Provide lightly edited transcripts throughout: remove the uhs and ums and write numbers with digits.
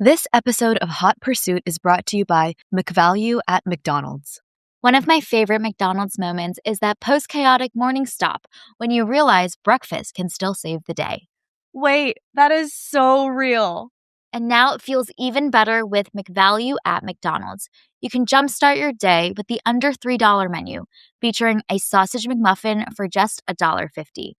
This episode of Hot Pursuit is brought to you by McValue at McDonald's. One of my favorite McDonald's moments is that post-chaotic morning stop when you realize breakfast can still save the day. Wait, that is so real. And now it feels even better with McValue at McDonald's. You can jumpstart your day with the under $3 menu, featuring a sausage McMuffin for just $1.50.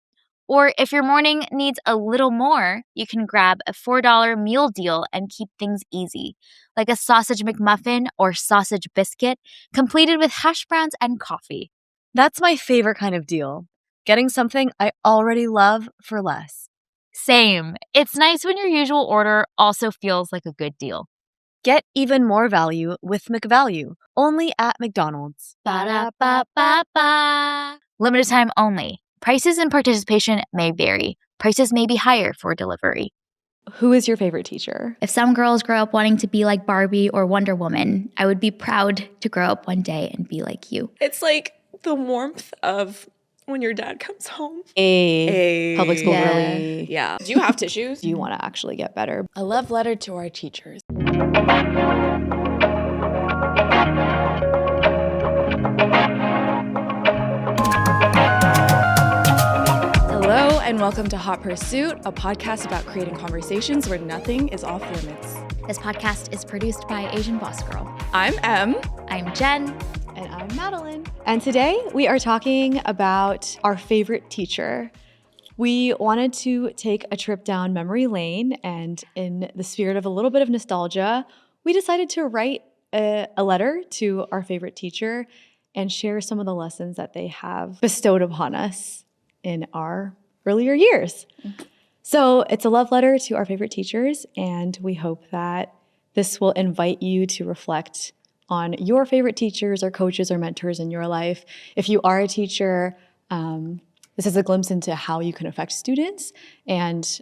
Or if your morning needs a little more, you can grab a $4 meal deal and keep things easy, like a sausage McMuffin or sausage biscuit, completed with hash browns and coffee. That's my favorite kind of deal. Getting something I already love for less. Same. It's nice when your usual order also feels like a good deal. Get even more value with McValue, only at McDonald's. Ba-da-ba-ba-ba. Limited time only. Prices and participation may vary. Prices may be higher for delivery. Who is your favorite teacher? If some girls grow up wanting to be like Barbie or Wonder Woman, I would be proud to grow up one day and be like you. It's like the warmth of when your dad comes home. Public school Yeah. girly. Yeah. Do you have tissues? Do you want to actually get better? A love letter to our teachers. Hello and welcome to Hot Pursuit, a podcast about creating conversations where nothing is off limits. This podcast is produced by Asian Boss Girl. I'm Em. I'm Jen. And I'm Madeline. And today we are talking about our favorite teacher. We wanted to take a trip down memory lane, and in the spirit of a little bit of nostalgia, we decided to write a letter to our favorite teacher and share some of the lessons that they have bestowed upon us in our earlier years. So it's a love letter to our favorite teachers, and we hope that this will invite you to reflect on your favorite teachers or coaches or mentors in your life. If you are a teacher, this is a glimpse into how you can affect students, and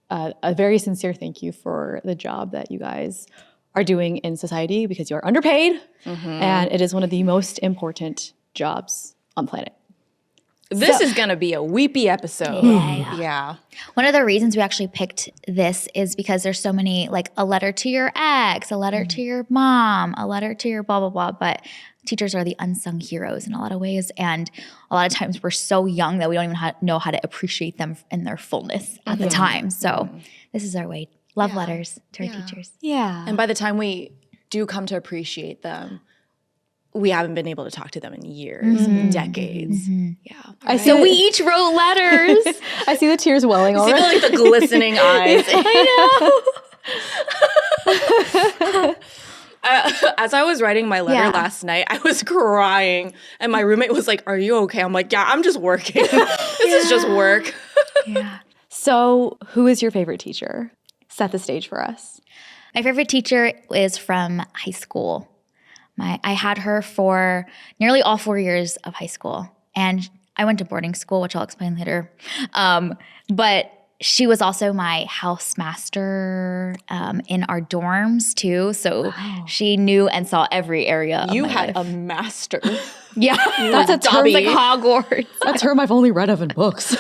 a very sincere thank you for the job that you guys are doing in society, because you're underpaid, and it is one of the most important jobs on planet. This is going to be a weepy episode. Yeah. One of the reasons we actually picked this is because there's so many, like a letter to your ex, a letter to your mom, a letter to your blah, blah, blah. But teachers are the unsung heroes in a lot of ways. And a lot of times we're so young that we don't even know how to appreciate them in their fullness at the time. So this is our way. Love letters to our teachers. Yeah. And by the time we do come to appreciate them, we haven't been able to talk to them in years, decades. Yeah. So we each wrote letters. I see the tears welling See already. the glistening eyes. As I was writing my letter last night, I was crying, and my roommate was like, "Are you okay?" I'm like, "Yeah, I'm just working. This is just work." So who is your favorite teacher? Set the stage for us. My favorite teacher is from high school. I had her for nearly all 4 years of high school. And I went to boarding school, which I'll explain later. But she was also my housemaster in our dorms too. So she knew and saw every area of You my had life. a master. Yeah. That's a term. It's like Hogwarts. A term I've only read of in books.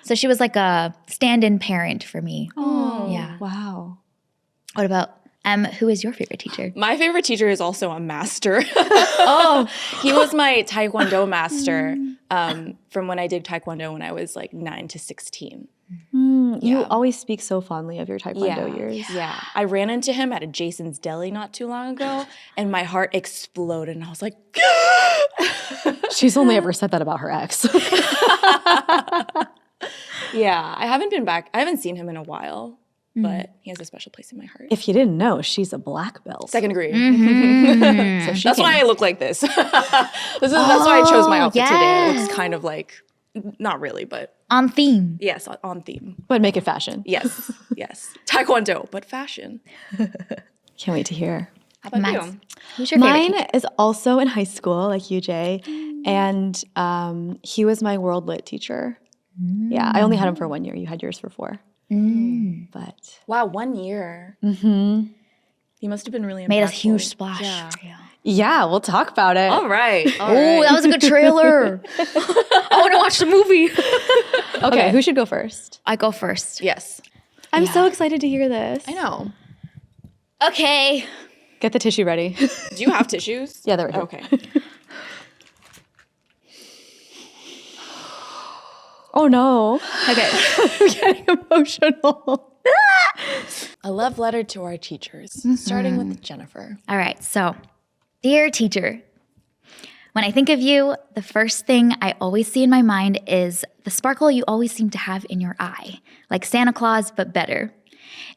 So she was like a stand-in parent for me. Oh, Yeah. wow. What about who is your favorite teacher? My favorite teacher is also a master. Oh, He was my Taekwondo master from when I did Taekwondo when I was like 9 to 16. You always speak so fondly of your Taekwondo years. Yeah. I ran into him at a Jason's Deli not too long ago, and my heart exploded, and I was like, She's only ever said that about her ex. yeah. I haven't seen him in a while, but he has a special place in my heart. If you didn't know, she's a black belt. Second degree. So she That's can- why I look like this. That's why I chose my outfit today. It yes. looks kind of like, not really, but on theme. yes, on theme. But make it fashion. Yes, yes. Taekwondo, but fashion. Can't wait to hear. How about Max, you? who's your favorite Mine teacher? is also in high school, like you, Jay. And he was my world lit teacher. Yeah, I only had him for 1 year. You had yours for 4. But Wow, 1 year. He must have been really Made a impactful. huge splash. Yeah. yeah, we'll talk about it. All right. Oh, that was a good trailer. I want to watch the movie. Okay, who should go first? I go first. Yes. I'm so excited to hear this. I know. Okay. Get the tissue ready. Do you have tissues? Yeah, they're right here. Okay. Oh no. Okay. I'm getting emotional. A love letter to our teachers, starting with Jennifer. All right. So, dear teacher, when I think of you, the first thing I always see in my mind is the sparkle you always seem to have in your eye, like Santa Claus, but better.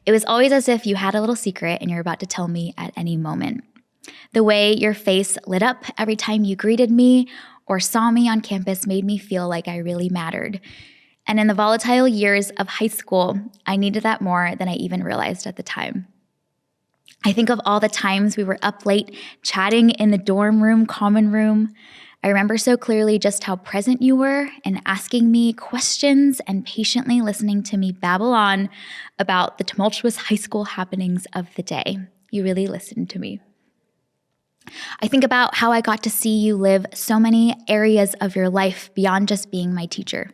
It was always as if you had a little secret and you're about to tell me at any moment. The way your face lit up every time you greeted me or saw me on campus made me feel like I really mattered. And in the volatile years of high school, I needed that more than I even realized at the time. I think of all the times we were up late chatting in the dorm room, common room. I remember so clearly just how present you were in asking me questions and patiently listening to me babble on about the tumultuous high school happenings of the day. You really listened to me. I think about how I got to see you live so many areas of your life beyond just being my teacher.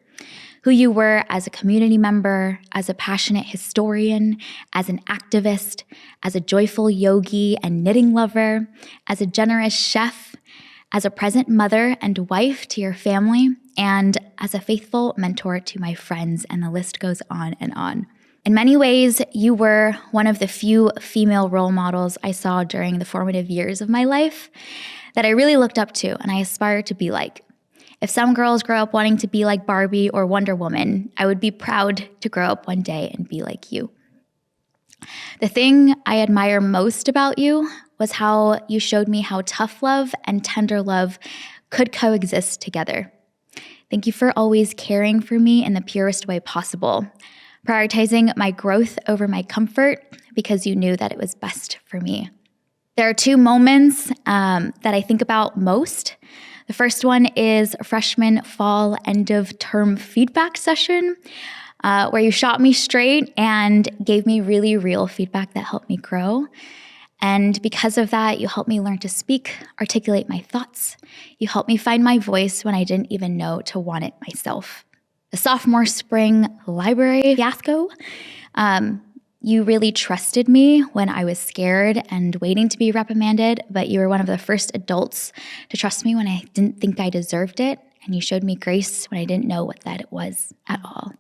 Who you were as a community member, as a passionate historian, as an activist, as a joyful yogi and knitting lover, as a generous chef, as a present mother and wife to your family, and as a faithful mentor to my friends, and the list goes on and on. In many ways, you were one of the few female role models I saw during the formative years of my life that I really looked up to and I aspired to be like. If some girls grow up wanting to be like Barbie or Wonder Woman, I would be proud to grow up one day and be like you. The thing I admire most about you was how you showed me how tough love and tender love could coexist together. Thank you for always caring for me in the purest way possible, prioritizing my growth over my comfort because you knew that it was best for me. There are two moments that I think about most. The first one is a freshman fall end of term feedback session where you shot me straight and gave me really real feedback that helped me grow. And because of that, you helped me learn to speak, articulate my thoughts. You helped me find my voice when I didn't even know to want it myself. The sophomore spring library fiasco, you really trusted me when I was scared and waiting to be reprimanded, but you were one of the first adults to trust me when I didn't think I deserved it, and you showed me grace when I didn't know what that it was at all.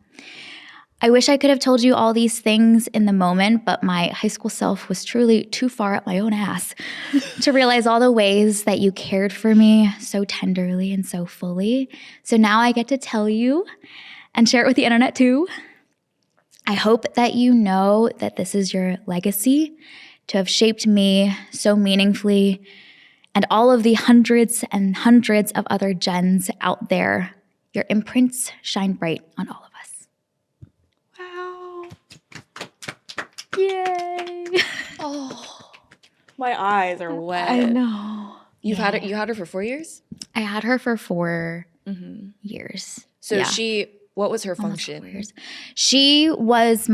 I wish I could have told you all these things in the moment, but my high school self was truly too far up my own ass to realize all the ways that you cared for me so tenderly and so fully. So now I get to tell you and share it with the internet too. I hope that you know that this is your legacy, to have shaped me so meaningfully, and all of the hundreds and hundreds of other Jens out there. Your imprints shine bright on all of us. Wow. Yay. Oh, my eyes are wet. I know. You had her for 4 years? I had her for 4 years. So Yeah. what was her Almost 4 function? years. She was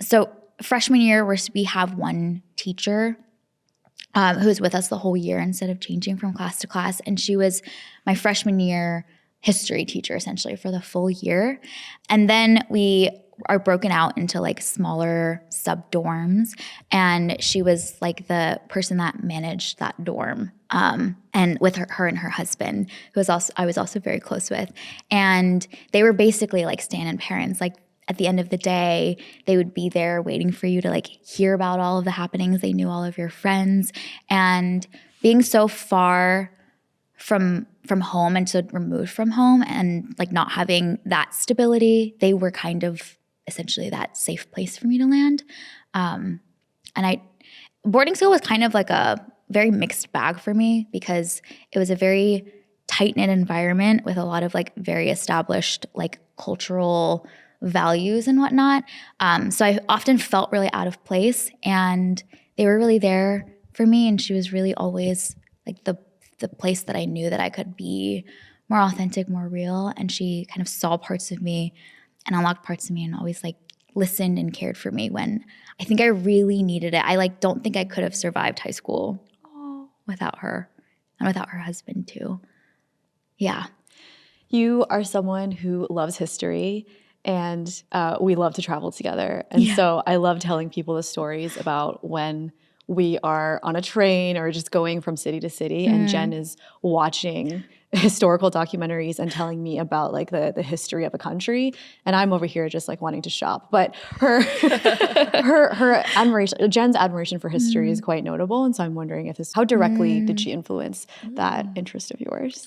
so freshman year we have one teacher who was with us the whole year instead of changing from class to class. And she was my freshman year history teacher essentially for the full year. And then we are broken out into like smaller sub dorms. And she was like the person that managed that dorm. And with her and her husband, I was also very close with. And they were basically like stand-in parents. Like at the end of the day, they would be there waiting for you to like hear about all of the happenings. They knew all of your friends. And being so far from home and so removed from home and like not having that stability, they were kind of essentially that safe place for me to land. Boarding school was kind of like a very mixed bag for me because it was a very tight-knit environment with a lot of like very established like cultural values and whatnot. So I often felt really out of place, and they were really there for me, and she was really always like the place that I knew that I could be more authentic, more real, and she kind of saw parts of me and unlocked parts of me and always like listened and cared for me when I think I really needed it. I like don't think I could have survived high school without her and without her husband too. Yeah. You are someone who loves history, and we love to travel together. And so I love telling people the stories about when we are on a train or just going from city to city, and Jen is watching historical documentaries and telling me about like the history of a country, and I'm over here just like wanting to shop. But her admiration, Jen's admiration for history is quite notable, and so I'm wondering if how directly did she influence that interest of yours?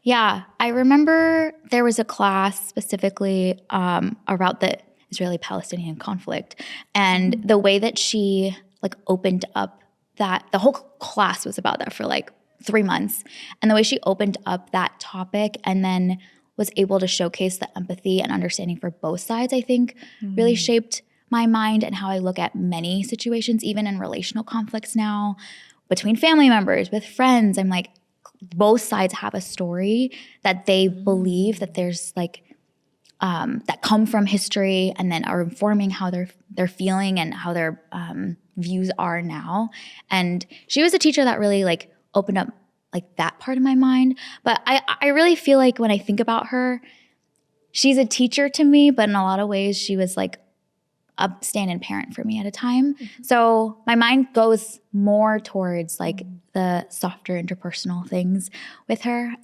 Yeah, I remember there was a class specifically about the Israeli-Palestinian conflict, and the way that she like opened up that the whole class was about that for like 3 months, and the way she opened up that topic and then was able to showcase the empathy and understanding for both sides, I think really shaped my mind and how I look at many situations, even in relational conflicts now, between family members, with friends. I'm like, both sides have a story that they believe that there's like that come from history and then are informing how they're feeling and how their views are now. And she was a teacher that really like opened up like that part of my mind. But I really feel like when I think about her, she's a teacher to me, but in a lot of ways she was like a stand-in parent for me at a time. So my mind goes more towards like the softer interpersonal things with her.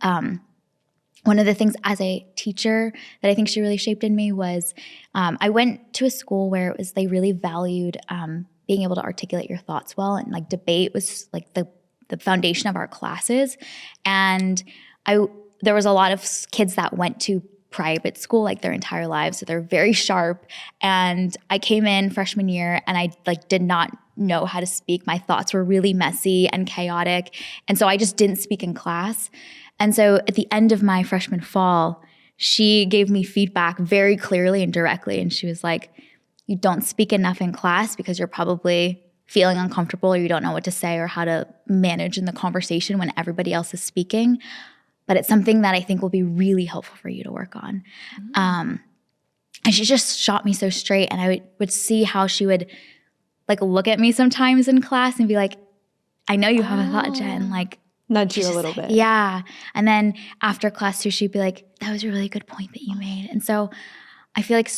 One of the things as a teacher that I think she really shaped in me was I went to a school where it was they really valued being able to articulate your thoughts well, and like debate was like the foundation of our classes. And there was a lot of kids that went to private school like their entire lives, so they're very sharp. And I came in freshman year and I like did not know how to speak. My thoughts were really messy and chaotic, and so I just didn't speak in class. And so at the end of my freshman fall, she gave me feedback very clearly and directly, and she was like, you don't speak enough in class because you're probably feeling uncomfortable or you don't know what to say or how to manage in the conversation when everybody else is speaking. But it's something that I think will be really helpful for you to work on. And she just shot me so straight, and I would see how she would like look at me sometimes in class and be like, I know you have a thought, Jen. Like, Nudge you a little bit. Yeah. And then after class too, she'd be like, that was a really good point that you made. And so I feel like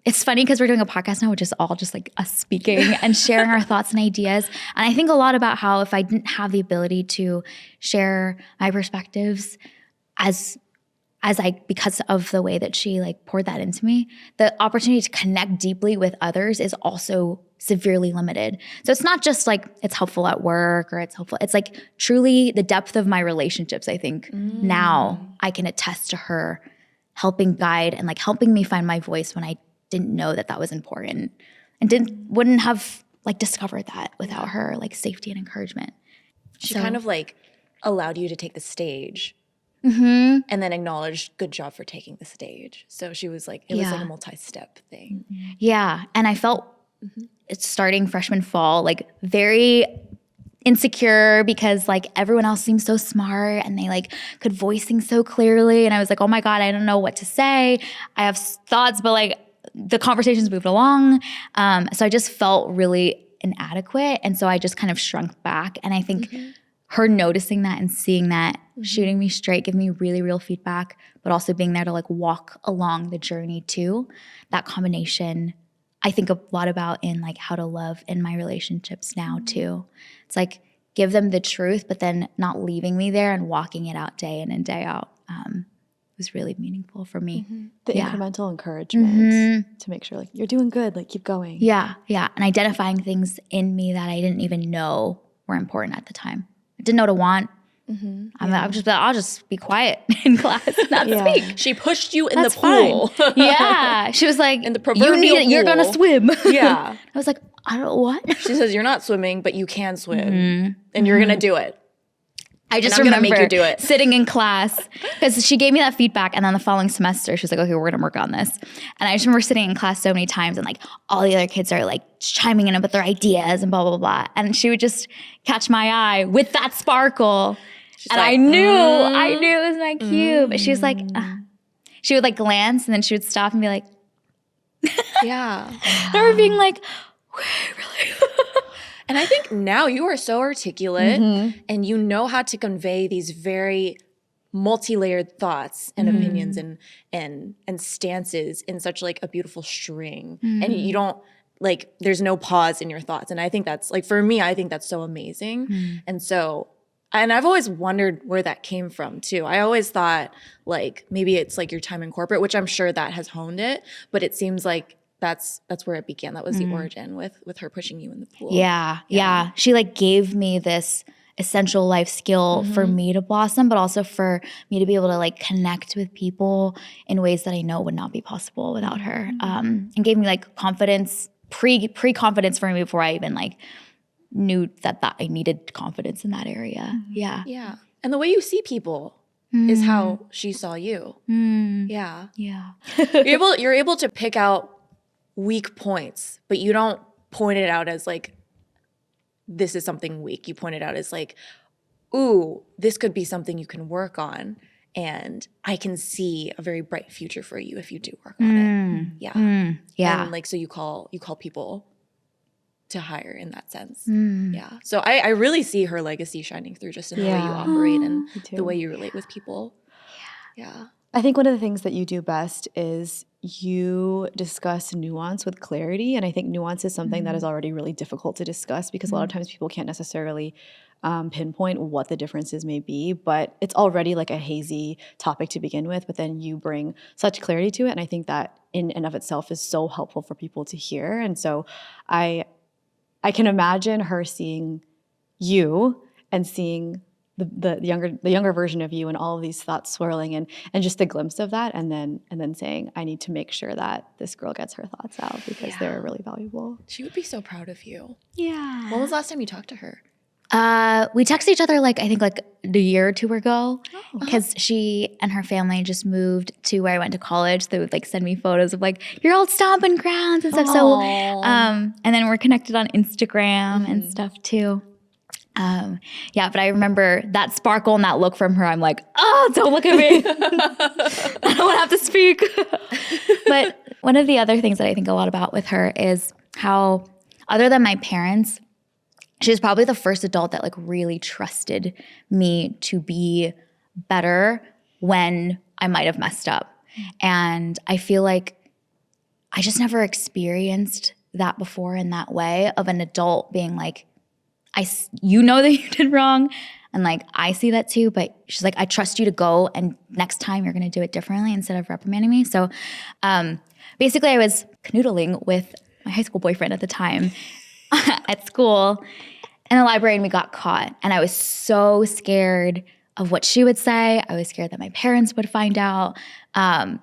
it's funny because we're doing a podcast now, which is all just like us speaking and sharing our thoughts and ideas. And I think a lot about how if I didn't have the ability to share my perspectives because of the way that she like poured that into me, the opportunity to connect deeply with others is also severely limited. So it's not just like it's helpful at work or it's helpful. It's like truly the depth of my relationships. I think now I can attest to her helping guide and like helping me find my voice when I didn't know that was important, and wouldn't have like discovered that without her like safety and encouragement. She kind of like allowed you to take the stage. And then acknowledged, good job for taking the stage. So she was like, it was like a multi-step thing. Yeah. And I felt it's starting freshman fall, like very insecure because like everyone else seems so smart and they like could voice things so clearly. And I was like, oh my God, I don't know what to say. I have thoughts, but like the conversation's moved along. So I just felt really inadequate. And so I just kind of shrunk back. And I think her noticing that and seeing that, shooting me straight, giving me really real feedback, but also being there to like walk along the journey too. That combination, I think a lot about in like how to love in my relationships now too. It's like give them the truth, but then not leaving me there and walking it out day in and day out was really meaningful for me. The incremental encouragement to make sure like you're doing good, like keep going. Yeah. And identifying things in me that I didn't even know were important at the time. I didn't know what to want. I'll just be quiet in class, not speak. She pushed you in the pool. Yeah. She was like, in the proverbial pool. You're going to swim. Yeah. I was like, I don't what? She says, you're not swimming, but you can swim. And you're going to do it. I just remember remember make you do it. sitting in class because she gave me that feedback, and then the following semester she was like, okay, we're gonna work on this. And I just remember sitting in class so many times and like all the other kids are like chiming in with their ideas and blah, blah, blah. And she would just catch my eye with that sparkle. She's and like, I knew it was my cue. But she was like, she would like glance and then she would stop and be like, yeah. Her being like, okay, really? And I think now you are so articulate and you know how to convey these very multi-layered thoughts and opinions and stances in such like a beautiful string. And you don't like, there's no pause in your thoughts. And I think that's like, for me, I think that's so amazing. And so, and I've always wondered where that came from too. I always thought like maybe it's like your time in corporate, which I'm sure that has honed it, but it seems like that's where it began. That was the origin with her pushing you in the pool. Yeah. She like gave me this essential life skill for me to blossom, but also for me to be able to like connect with people in ways that I know would not be possible without her. And gave me like confidence, pre-confidence for me before I even like knew that I needed confidence in that area. Yeah. Yeah. And the way you see people is how she saw you. Yeah. Yeah. You're able to pick out weak points, but you don't point it out as like, this is something weak. You point it out as like, ooh, this could be something you can work on. And I can see a very bright future for you if you do work on it. Yeah. Yeah. And like, so you call people to hire in that sense. Yeah. So I really see her legacy shining through just in the way you operate and the way you relate with people. Yeah. I think one of the things that you do best is you discuss nuance with clarity. And I think nuance is something that is already really difficult to discuss because a lot of times people can't necessarily pinpoint what the differences may be, but it's already like a hazy topic to begin with, but then you bring such clarity to it. And I think that in and of itself is so helpful for people to hear. And so I can imagine her seeing you and seeing the younger version of you and all of these thoughts swirling and just a glimpse of that and then saying, I need to make sure that this girl gets her thoughts out because they're really valuable. She would be so proud of you. Yeah. When was the last time you talked to her? We texted each other like I think like a year or two ago because she and her family just moved to where I went to college. They would like send me photos of like your old stomping grounds and stuff. So and then we're connected on Instagram and stuff too. Yeah, but I remember that sparkle and that look from her. I'm like, oh, don't look at me. I don't have to speak. But one of the other things that I think a lot about with her is how, other than my parents, she was probably the first adult that like really trusted me to be better when I might have messed up. And I feel like I just never experienced that before in that way of an adult being like, you know that you did wrong, and like I see that too, but she's like, I trust you to go and next time you're gonna do it differently instead of reprimanding me. So basically I was canoodling with my high school boyfriend at the time at school in the library and we got caught. And I was so scared of what she would say. I was scared that my parents would find out. I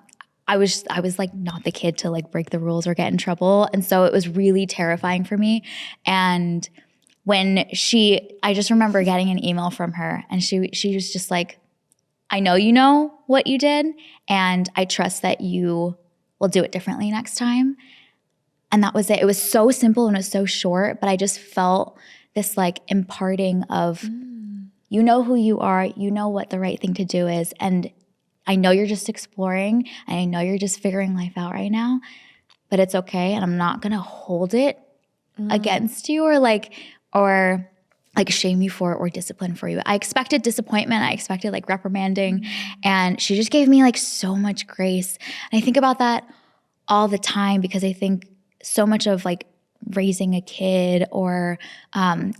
was like not the kid to like break the rules or get in trouble. And so it was really terrifying for me. And when I just remember getting an email from her and she was just like, I know you know what you did and I trust that you will do it differently next time. And that was it. It was so simple and it was so short, but I just felt this like imparting of, you know who you are, you know what the right thing to do is. And I know you're just exploring and I know you're just figuring life out right now, but it's okay. And I'm not going to hold it against you or shame you for it or discipline for you. I expected disappointment. I expected like reprimanding. And she just gave me like so much grace. And I think about that all the time because I think so much of like raising a kid or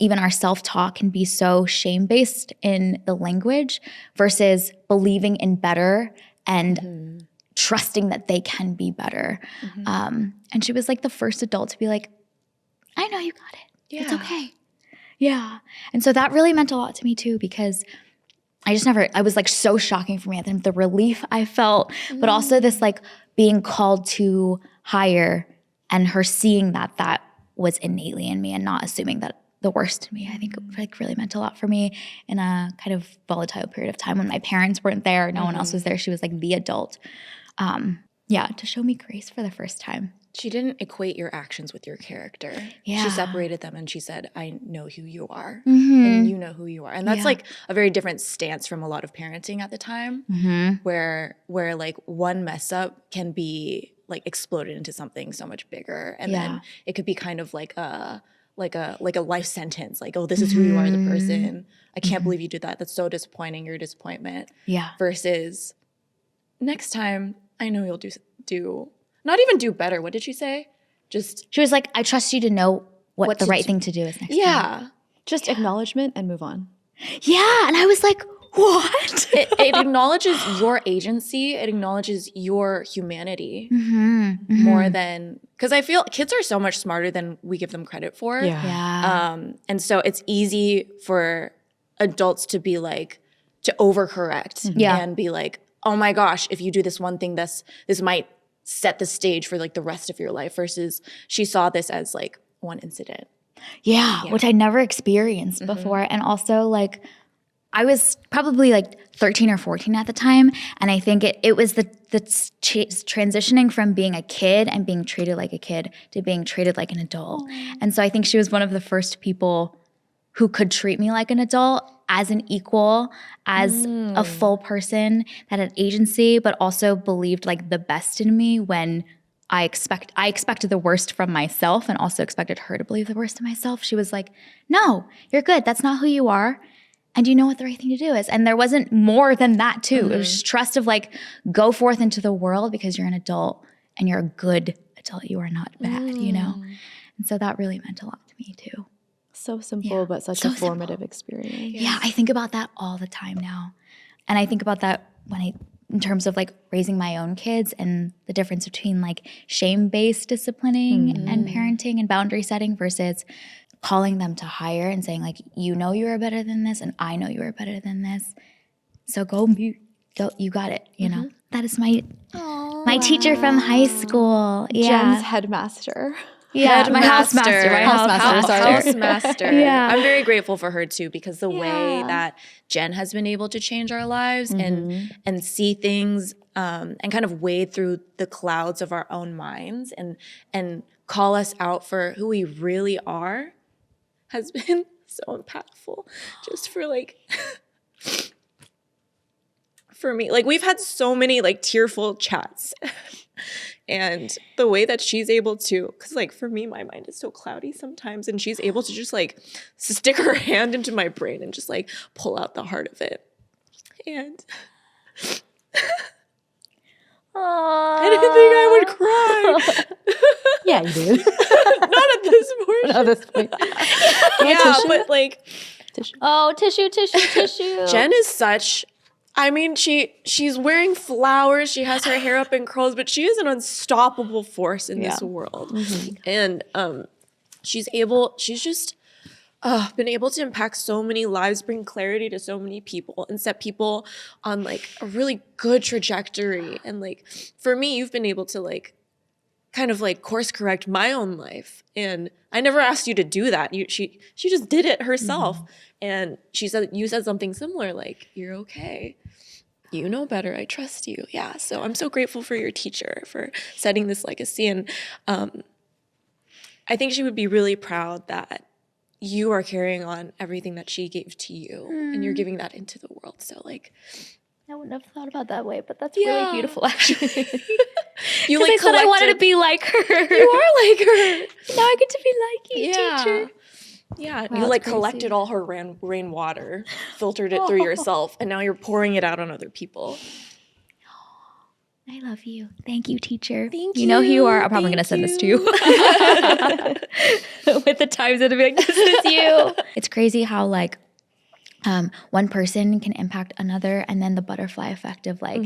even our self-talk can be so shame-based in the language versus believing in better and trusting that they can be better. And she was like the first adult to be like, I know you got it. Yeah. It's okay. Yeah. And so that really meant a lot to me too because I was like so shocking for me at the relief I felt, but also this like being called to higher and her seeing that was innately in me and not assuming that the worst in me. I think it like really meant a lot for me in a kind of volatile period of time when my parents weren't there, no one else was there. She was like the adult. To show me grace for the first time. She didn't equate your actions with your character. Yeah. She separated them and she said, I know who you are and you know who you are. And that's like a very different stance from a lot of parenting at the time where like one mess up can be like exploded into something so much bigger. And then it could be kind of like a a life sentence. Like, oh, this is who you are as a person. I can't believe you did that. That's so disappointing. You're a disappointment. Yeah. Versus next time, I know you'll do not even do better. What did she say? Just She was like, I trust you to know what the to right do. thing to do is next time. yeah. Just acknowledgement and move on. Yeah. And I was like, what? It acknowledges your agency. It acknowledges your humanity Mm-hmm. more than, because I feel kids are so much smarter than we give them credit for. Yeah. And so it's easy for adults to be like, to overcorrect Yeah. and be like, oh my gosh, if you do this one thing, this might set the stage for like the rest of your life, versus she saw this as like one incident. Yeah, which I never experienced before. And also, like, I was probably like 13 or 14 at the time. And I think it was the transitioning from being a kid and being treated like a kid to being treated like an adult. And so I think she was one of the first people who could treat me like an adult, as an equal, as a full person that had agency, but also believed like the best in me when I expected the worst from myself and also expected her to believe the worst in myself. She was like, no, you're good. That's not who you are. And you know what the right thing to do is. And there wasn't more than that too. It was just trust of like, go forth into the world because you're an adult and you're a good adult. You are not bad, you know? And so that really meant a lot to me too. So simple, but such a formative experience. Yeah, I think about that all the time now. And I think about that in terms of like raising my own kids and the difference between like shame-based disciplining and parenting and boundary setting versus calling them to higher and saying like, you know you are better than this and I know you are better than this. So go, you got it, you know? That is my teacher from high school. Yeah. Jen's headmaster. Yeah, my housemaster. Housemaster. Yeah. I'm very grateful for her too, because the way that Jen has been able to change our lives and see things and kind of wade through the clouds of our own minds and call us out for who we really are has been so impactful. Just for like for me, like we've had so many like tearful chats. And the way that she's able to, because like for me, my mind is so cloudy sometimes, and she's able to just like stick her hand into my brain and just like pull out the heart of it. And I didn't think I would cry. Yeah, you did. Not at this point. Not at this point. Yeah, but like Oh, tissue. Jen is such, I mean, she's wearing flowers. She has her hair up in curls, but she is an unstoppable force in this world. And she's just been able to impact so many lives, bring clarity to so many people, and set people on like a really good trajectory. And like for me, you've been able to like kind of like course correct my own life. And I never asked you to do that. She just did it herself. And you said something similar, like, you're okay. You know better. I trust you. Yeah. So I'm so grateful for your teacher for setting this legacy. And I think she would be really proud that you are carrying on everything that she gave to you and you're giving that into the world. So like, I wouldn't have thought about that way, but that's really beautiful, actually. You like I said I wanted to be like her. You are like her. Now I get to be like you, teacher. Yeah, Wow, you like that's collected crazy. all her rainwater, filtered it through yourself, and now you're pouring it out on other people. I love you. Thank you, teacher. Thank You know who you are. I'm you. probably going to Thank send this to you. With the times it'll be like, this is you. It's crazy how like one person can impact another, and then the butterfly effect of like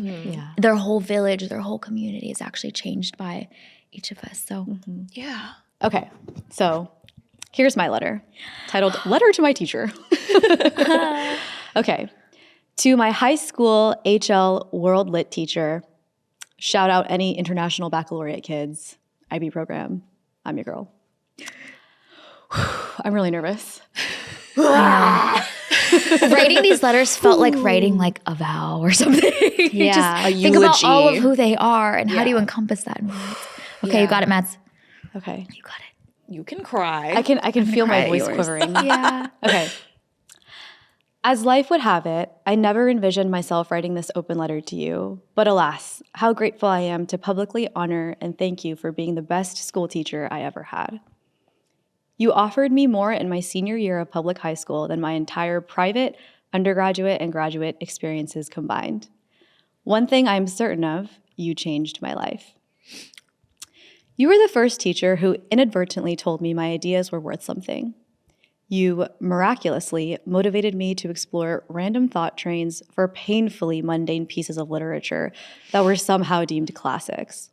their whole village, their whole community is actually changed by each of us. So Yeah. Okay, so here's my letter, titled Letter to My Teacher. Okay, to my high school HL World Lit teacher, shout out any International Baccalaureate kids, IB program, I'm your girl. I'm really nervous. writing these letters felt like writing like a vow or something. Yeah, Just a think about all eulogy. of who they are and how do you encompass that in words. Okay, you got it, Mads. Okay, You got it. You can cry. I can feel cry my at voice yours. quivering. Yeah. Okay. As life would have it, I never envisioned myself writing this open letter to you. But alas, how grateful I am to publicly honor and thank you for being the best school teacher I ever had. You offered me more in my senior year of public high school than my entire private, undergraduate, and graduate experiences combined. One thing I'm certain of, you changed my life. You were the first teacher who inadvertently told me my ideas were worth something. You miraculously motivated me to explore random thought trains for painfully mundane pieces of literature that were somehow deemed classics.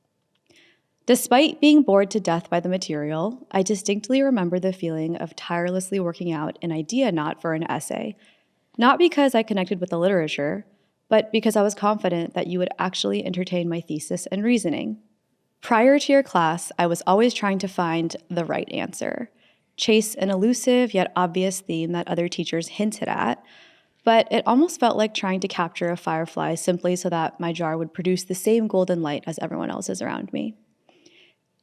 Despite being bored to death by the material, I distinctly remember the feeling of tirelessly working out an idea knot for an essay, not because I connected with the literature, but because I was confident that you would actually entertain my thesis and reasoning. Prior to your class, I was always trying to find the right answer, chase an elusive yet obvious theme that other teachers hinted at, but it almost felt like trying to capture a firefly simply so that my jar would produce the same golden light as everyone else's around me.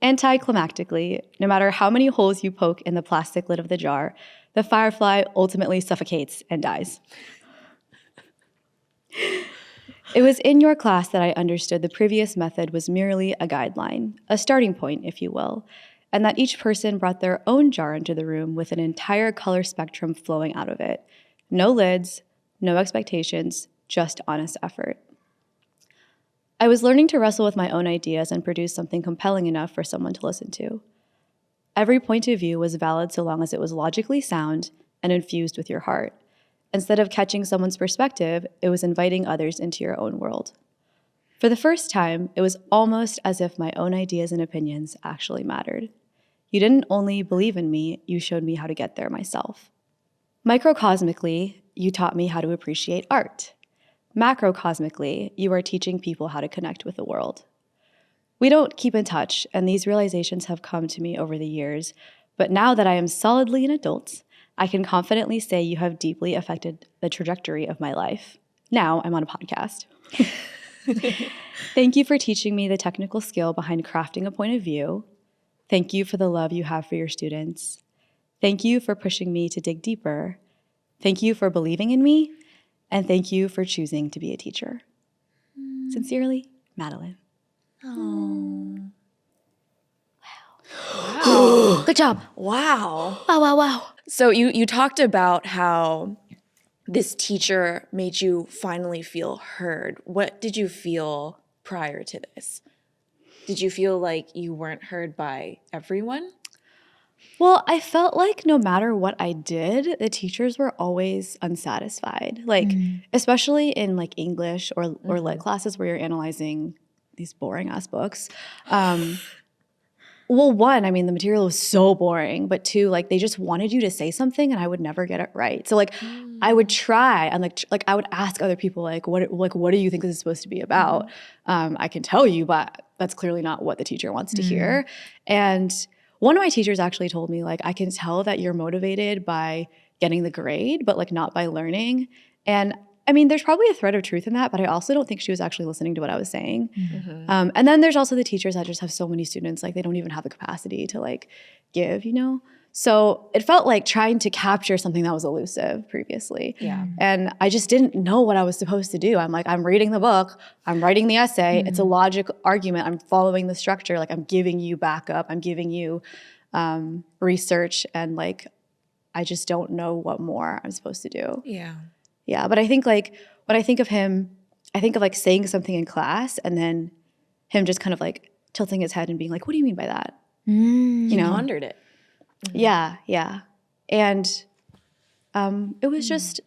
Anticlimactically, no matter how many holes you poke in the plastic lid of the jar, the firefly ultimately suffocates and dies. It was in your class that I understood the previous method was merely a guideline, a starting point, if you will, and that each person brought their own jar into the room with an entire color spectrum flowing out of it. No lids, no expectations, just honest effort. I was learning to wrestle with my own ideas and produce something compelling enough for someone to listen to. Every point of view was valid so long as it was logically sound and infused with your heart. Instead of catching someone's perspective, it was inviting others into your own world. For the first time, it was almost as if my own ideas and opinions actually mattered. You didn't only believe in me, you showed me how to get there myself. Microcosmically, you taught me how to appreciate art. Macrocosmically, you are teaching people how to connect with the world. We don't keep in touch, and these realizations have come to me over the years, but now that I am solidly an adult, I can confidently say you have deeply affected the trajectory of my life. Now I'm on a podcast. Thank you for teaching me the technical skill behind crafting a point of view. Thank you for the love you have for your students. Thank you for pushing me to dig deeper. Thank you for believing in me. And thank you for choosing to be a teacher. Sincerely, Madelyn. Oh. Wow. Good job. Wow. Wow, wow, wow. So you talked about how this teacher made you finally feel heard. What did you feel prior to this? Did you feel like you weren't heard by everyone? Well, I felt like no matter what I did, the teachers were always unsatisfied. Like, especially in like English or lit classes where you're analyzing these boring ass books. Well, one, I mean, the material was so boring, but two, like they just wanted you to say something and I would never get it right. So like I would try and like I would ask other people what do you think this is supposed to be about? I can tell you, but that's clearly not what the teacher wants to hear. And one of my teachers actually told me like, I can tell that you're motivated by getting the grade, but like not by learning. And I mean, there's probably a thread of truth in that, but I also don't think she was actually listening to what I was saying. And then there's also the teachers that just have so many students, like they don't even have the capacity to like give, you know? So it felt like trying to capture something that was elusive previously. Yeah. And I just didn't know what I was supposed to do. I'm like, I'm reading the book, I'm writing the essay, it's a logic argument, I'm following the structure, like I'm giving you backup, I'm giving you research, and like, I just don't know what more I'm supposed to do. Yeah. Yeah, but I think like when I think of him, I think of like saying something in class and then him just kind of like tilting his head and being like, what do you mean by that? You know? Pondered it. Yeah. And it was just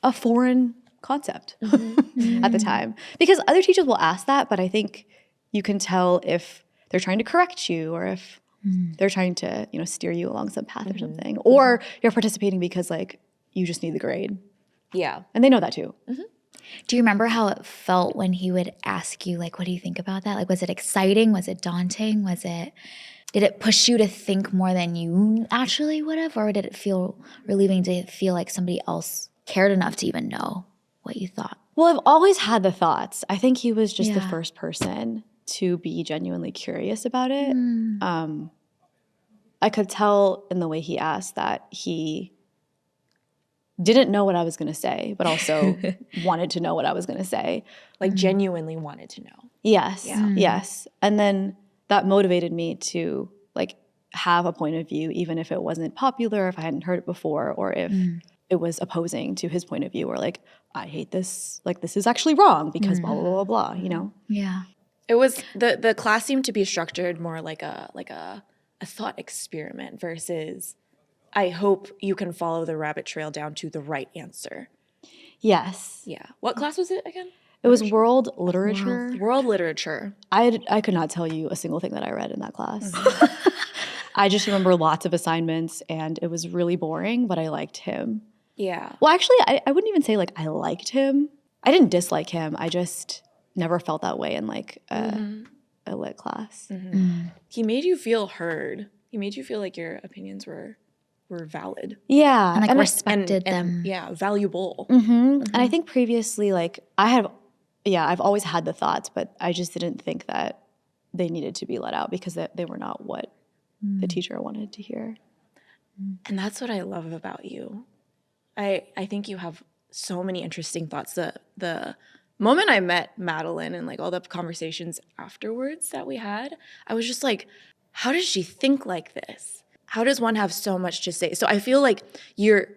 a foreign concept at the time. Because other teachers will ask that, but I think you can tell if they're trying to correct you or if they're trying to, you know, steer you along some path or something. Or you're participating because like you just need the grade. Yeah. And they know that too. Do you remember how it felt when he would ask you, like, what do you think about that? Like, was it exciting? Was it daunting? Did it push you to think more than you actually would have? Or did it feel relieving to feel like somebody else cared enough to even know what you thought? Well, I've always had the thoughts. I think he was just the first person to be genuinely curious about it. I could tell in the way he asked that he didn't know what I was going to say, but also wanted to know what I was going to say. Like genuinely wanted to know. Yes. And then that motivated me to like have a point of view, even if it wasn't popular, if I hadn't heard it before, or if it was opposing to his point of view, or like, I hate this, like this is actually wrong because blah, blah, blah, blah, you know? Yeah. It was the class seemed to be structured more like a thought experiment versus I hope you can follow the rabbit trail down to the right answer. Yes. Yeah. What class was it again? It was world literature. World literature. I could not tell you a single thing that I read in that class. I just remember lots of assignments, and it was really boring, but I liked him. Yeah. Well, actually, I wouldn't even say like I liked him. I didn't dislike him. I just never felt that way in like a lit class. He made you feel heard. He made you feel like your opinions were valid. Yeah. And like and respected them. Yeah, valuable. And I think previously, like I've always had the thoughts, but I just didn't think that they needed to be let out because they were not what the teacher wanted to hear. And that's what I love about you. I think you have so many interesting thoughts. The moment I met Madeline and like all the conversations afterwards that we had, I was just like, how does she think like this? How does one have so much to say? So I feel like you're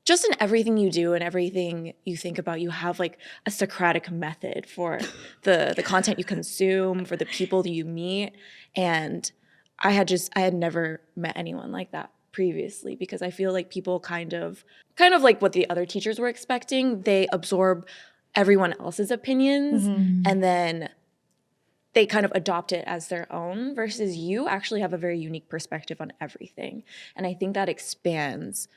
just in everything you do and everything you think about, you have like a Socratic method for the content you consume, for the people that you meet. And I had never met anyone like that previously, because I feel like people kind of like what the other teachers were expecting. They absorb everyone else's opinions and then they kind of adopt it as their own, versus you actually have a very unique perspective on everything. And I think that expands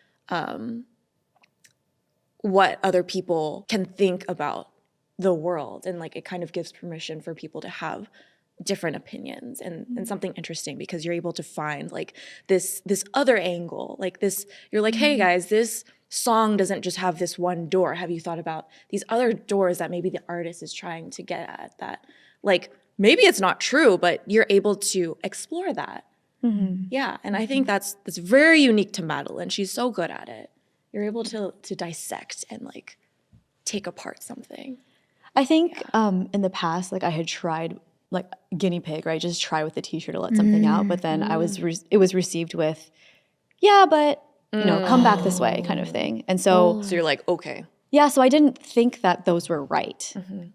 what other people can think about the world. And like it kind of gives permission for people to have different opinions and something interesting, because you're able to find like this other angle, like this, you're like, hey guys, this song doesn't just have this one door. Have you thought about these other doors that maybe the artist is trying to get at, that like maybe it's not true, but you're able to explore that. Yeah. And I think that's very unique to Madeline. She's so good at it. You're able to dissect and like take apart something. I think in the past, like I had tried like guinea pig, right? Just try with the teacher to let something out, but then it was received with, yeah, but you know, come back this way kind of thing. And so you're like, okay. Yeah, so I didn't think that those were right.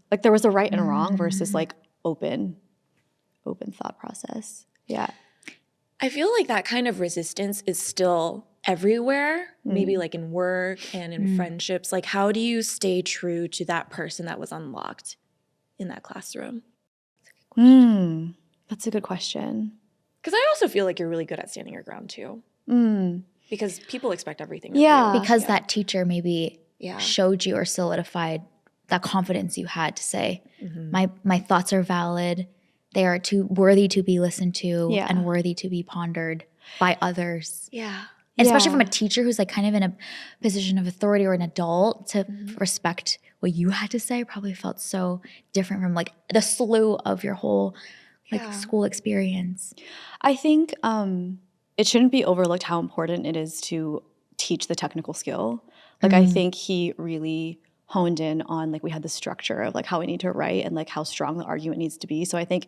Like there was a right and a wrong versus like open thought process. Yeah. I feel like that kind of resistance is still everywhere, maybe like in work and in friendships. Like how do you stay true to that person that was unlocked in that classroom? That's a good question. Because I also feel like you're really good at standing your ground too. Because people expect everything of Yeah. you. Because that teacher maybe Yeah. showed you or solidified that confidence you had to say, my thoughts are valid. They are too worthy to be listened to and worthy to be pondered by others. Yeah. And especially from a teacher who's like kind of in a position of authority or an adult, to respect what you had to say probably felt so different from like the slew of your whole like school experience. I think it shouldn't be overlooked how important it is to teach the technical skill. Like I think he really honed in on like we had the structure of like how we need to write and like how strong the argument needs to be. So I think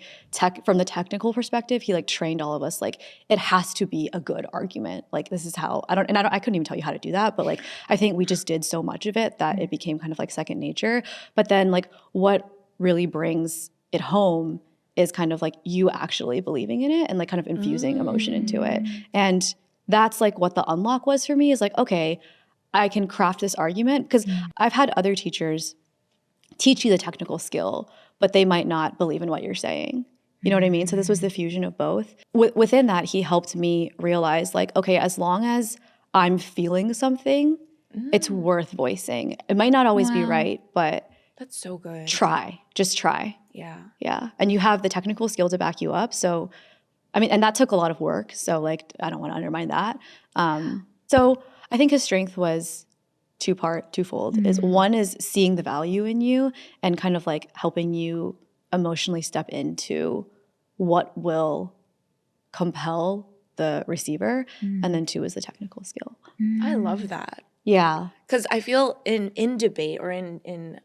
from the technical perspective, he like trained all of us like it has to be a good argument. Like this is how I couldn't even tell you how to do that, but like I think we just did so much of it that it became kind of like second nature. But then like what really brings it home is kind of like you actually believing in it and like kind of infusing emotion into it. And that's like what the unlock was for me, is like, okay, I can craft this argument, because I've had other teachers teach you the technical skill, but they might not believe in what you're saying. You know what I mean? So this was the fusion of both. Within that, he helped me realize like, okay, as long as I'm feeling something, it's worth voicing. It might not always be right, but That's so good. just try. Yeah. Yeah. And you have the technical skill to back you up. So, I mean, and that took a lot of work. So like, I don't want to undermine that. So I think his strength was twofold. Is one is seeing the value in you and kind of like helping you emotionally step into what will compel the receiver. And then two is the technical skill. I love that. Yeah. Because I feel in debate or in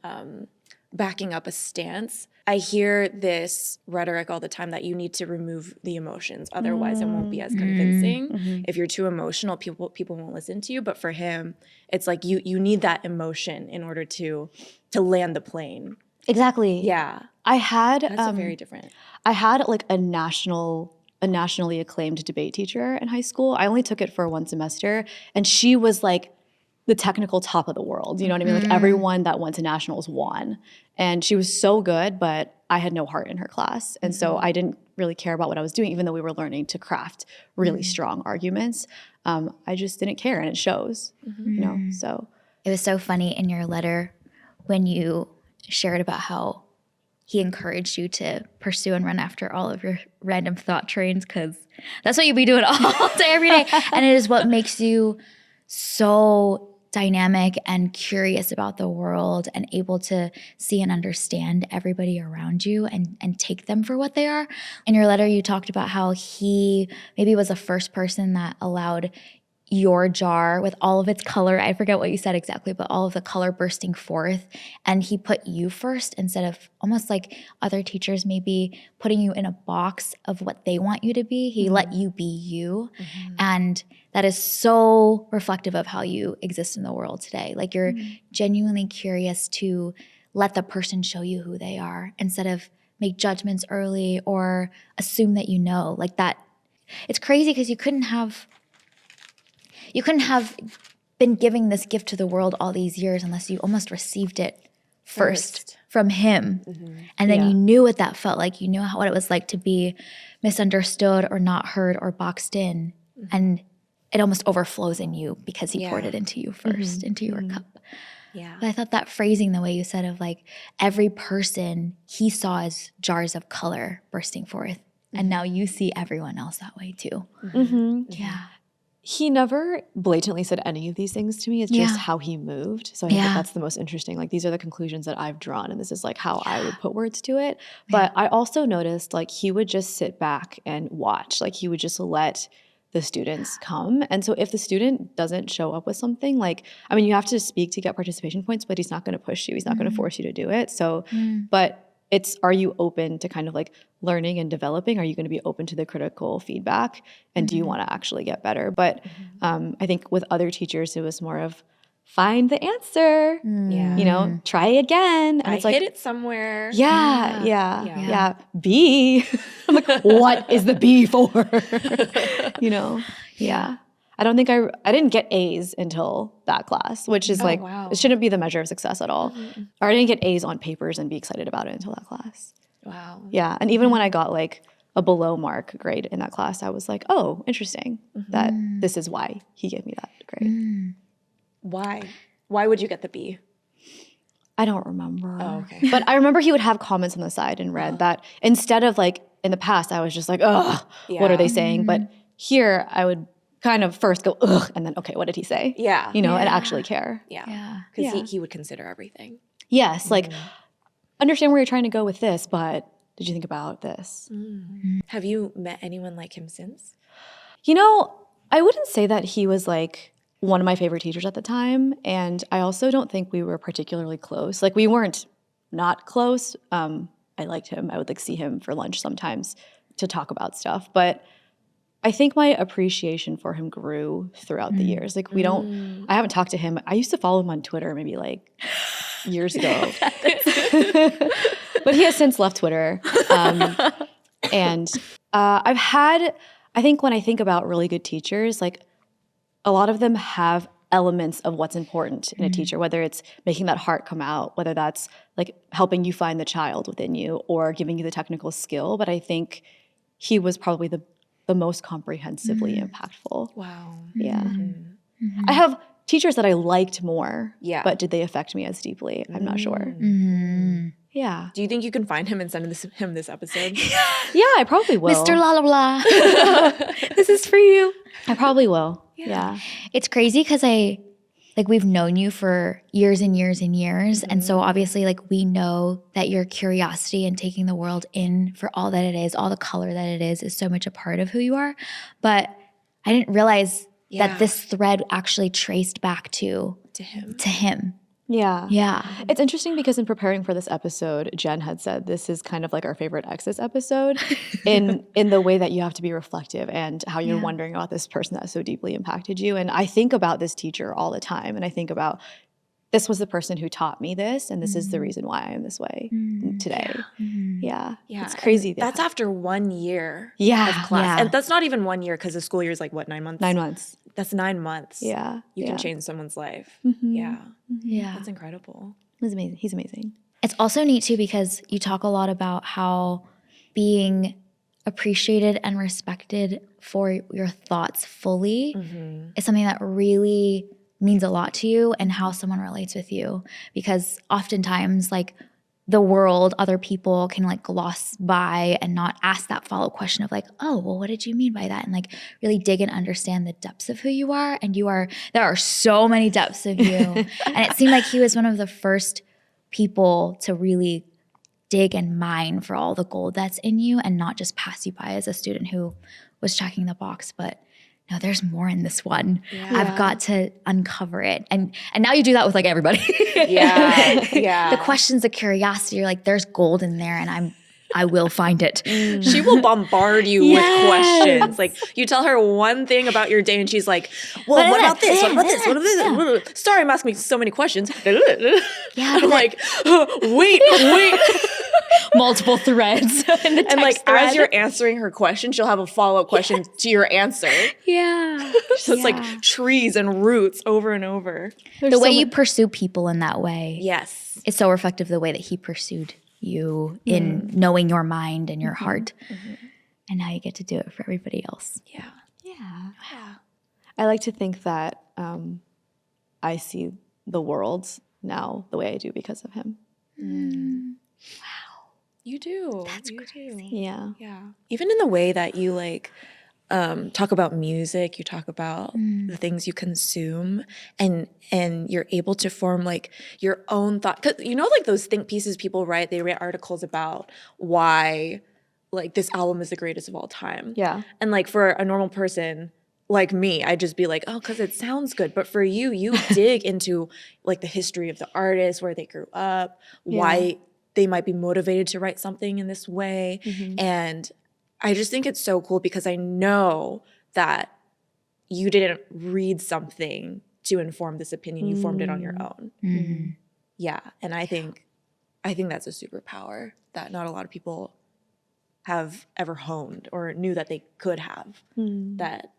backing up a stance, I hear this rhetoric all the time that you need to remove the emotions, otherwise it won't be as convincing. If you're too emotional, people won't listen to you. But for him, it's like you need that emotion in order to land the plane. Exactly. Yeah. That's very different. I had like a nationally acclaimed debate teacher in high school. I only took it for one semester, and she was like the technical top of the world. You know what I mean? Like everyone that went to nationals won. And she was so good, but I had no heart in her class. And so I didn't really care about what I was doing, even though we were learning to craft really strong arguments. I just didn't care, and it shows, you know, so. It was so funny in your letter when you shared about how he encouraged you to pursue and run after all of your random thought trains, because that's what you be doing all day, every day. And it is what makes you so dynamic and curious about the world and able to see and understand everybody around you and take them for what they are. In your letter, you talked about how he maybe was the first person that allowed your jar with all of its color, I forget what you said exactly, but all of the color bursting forth, and he put you first instead of almost like other teachers maybe putting you in a box of what they want you to be. He let you be you. And that is so reflective of how you exist in the world today. Like you're genuinely curious to let the person show you who they are instead of make judgments early or assume that you know. Like that, it's crazy because you couldn't have been giving this gift to the world all these years unless you almost received it first from him. And then you knew what that felt like. You knew what it was like to be misunderstood or not heard or boxed in. And it almost overflows in you because he poured it into you first, into your cup. Yeah. But I thought that phrasing, the way you said of like every person he saw as jars of color bursting forth. And now you see everyone else that way too. Yeah. He never blatantly said any of these things to me. It's just how he moved. So I think that's the most interesting. Like these are the conclusions that I've drawn, and this is like how I would put words to it. But I also noticed like he would just sit back and watch. Like he would just let the students come. And so if the student doesn't show up with something, like, I mean, you have to speak to get participation points, but he's not going to push you. He's not going to force you to do it. So, but it's, are you open to kind of like learning and developing? Are you going to be open to the critical feedback? And do you want to actually get better? But I think with other teachers, it was more of find the answer, you know, try again. And I it's like, hid it somewhere. Yeah. B. I'm like, what is the B for? You know? Yeah. I don't think I didn't get A's until that class, which is it shouldn't be the measure of success at all. Or I didn't get A's on papers and be excited about it until that class. Wow. Yeah. And even when I got like a below mark grade in that class, I was like, oh, interesting that this is why he gave me that grade. Why? Why would you get the B? I don't remember. Oh, okay. But I remember he would have comments on the side and read that instead of like in the past, I was just like, ugh, what are they saying? But here I would kind of first go, ugh, and then, okay, what did he say? Yeah. You know, and actually care. Yeah. Because he would consider everything. Yes. Like, understand where you're trying to go with this, but did you think about this? Have you met anyone like him since? You know, I wouldn't say that he was like one of my favorite teachers at the time. And I also don't think we were particularly close. Like we weren't not close. I liked him. I would like see him for lunch sometimes to talk about stuff. But I think my appreciation for him grew throughout the years. Like I haven't talked to him. I used to follow him on Twitter maybe like years ago. But he has since left Twitter. And I've had, I think when I think about really good teachers, like a lot of them have elements of what's important in a teacher, whether it's making that heart come out, whether that's like helping you find the child within you or giving you the technical skill. But I think he was probably the most comprehensively impactful. Wow. Yeah. I have teachers that I liked more, but did they affect me as deeply? I'm not sure. Yeah. Do you think you can find him and send him this episode? Yeah, I probably will. Mr. La La Blah. This is for you. I probably will. Yeah. It's crazy because we've known you for years and years and years. And so obviously like we know that your curiosity and taking the world in for all that it is, all the color that it is so much a part of who you are. But I didn't realize that this thread actually traced back to him. Yeah. Yeah. It's interesting because in preparing for this episode, Jen had said this is kind of like our favorite exes episode in the way that you have to be reflective and how you're wondering about this person that so deeply impacted you. And I think about this teacher all the time. And I think about this was the person who taught me this, and this is the reason why I'm this way today. Yeah. It's crazy. That's after 1 year Yeah. of class. Yeah. And that's not even 1 year because the school year is like, what, 9 months? 9 months. That's 9 months. Yeah. You can change someone's life. Mm-hmm. Yeah. Yeah. That's incredible. He's amazing. He's amazing. It's also neat too because you talk a lot about how being appreciated and respected for your thoughts fully is something that really means a lot to you and how someone relates with you. Because oftentimes, like, the world, other people can like gloss by and not ask that follow-up question of like, oh, well, what did you mean by that? And like really dig and understand the depths of who you are. And there are so many depths of you. And it seemed like he was one of the first people to really dig and mine for all the gold that's in you and not just pass you by as a student who was checking the box, but no, there's more in this one. Yeah. I've got to uncover it. And now you do that with like everybody. Yeah. The questions of curiosity, you're like, there's gold in there and I will find it. She will bombard you with questions. Like, you tell her one thing about your day and she's like, well, what about this? What about this? What about this? Sorry, I'm asking so many questions. Yeah, I'm like, wait. Multiple threads in the text And like, thread. as you're answering her question, she'll have a follow-up question to your answer. Yeah. So it's like trees and roots over and over. The way you pursue people in that way Yes. is so reflective of the way that he pursued you in knowing your mind and your heart. And now you get to do it for everybody else. Yeah. I like to think that I see the world now the way I do because of him. You do. That's crazy. Yeah. Yeah. Even in the way that you like talk about music, you talk about the things you consume, and you're able to form like your own thought. 'Cause you know, like those think pieces people write, they write articles about why like this album is the greatest of all time. Yeah. And like for a normal person like me, I'd just be like, oh, because it sounds good. But for you, you dig into like the history of the artist, where they grew up, why they might be motivated to write something in this way. And I just think it's so cool because I know that you didn't read something to inform this opinion. You formed it on your own. Yeah. And I think that's a superpower that not a lot of people have ever honed or knew that they could have, that